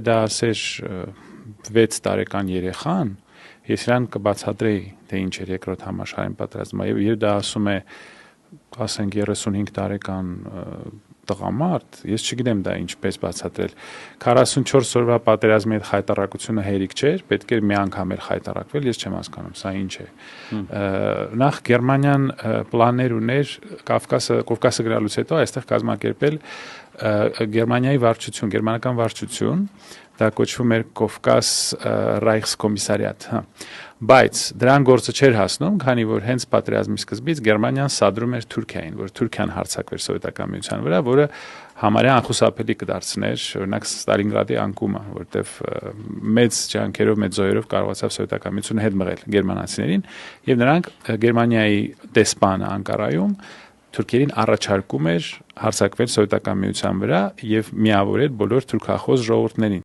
Դա ասեր 6 տարեկան երեխան, ես իրան կբացատրեի, թե ինչ էր երկրորդ համաշխարհային պատերազմը, եւ դա ասում է, ասենք 35 տարեկան տղամարդ, ես չգիտեմ դա ինչպես բացատրել։ 44 օրվա պատերազմի այդ խայտարակությունը հերիք չէր, պետք էր մի անգամ էր խայտարակվել, ես չեմ հասկանում, սա ինչ է։ Նախ Գերմանիան պլաններ ուներ Կովկասը գրալուց հետո այստեղ կազմակերպել Գերմանիայի վարչություն, գերմանական վարչություն, դա կոչվում էր Կովկաս Ռայխսկոմիսարիատ, բայց դրան գործը չէր հասնում, քանի որ հենց պատերազմի սկզբից Գերմանիան սադրում էր Թուրքիային, որ Թուրքիան հարձակվեր Սովետական միության վրա, որը համարյա անխուսափելի կդարձներ, օրինակ Ստալինգրադի անկումը, որտեվ մեծ ջանքերով, մեծ զոհերով կարողացավ Սովետական միությունը հետ մղել գերմանացիներին, եւ նրանք Գերմանիայի դեսպանը Անկարայում Թուրքերին առաջարկում էր հարձակվել Սովետական միության վրա եւ միավորել բոլոր թուրքախոս ժողովուրդներին։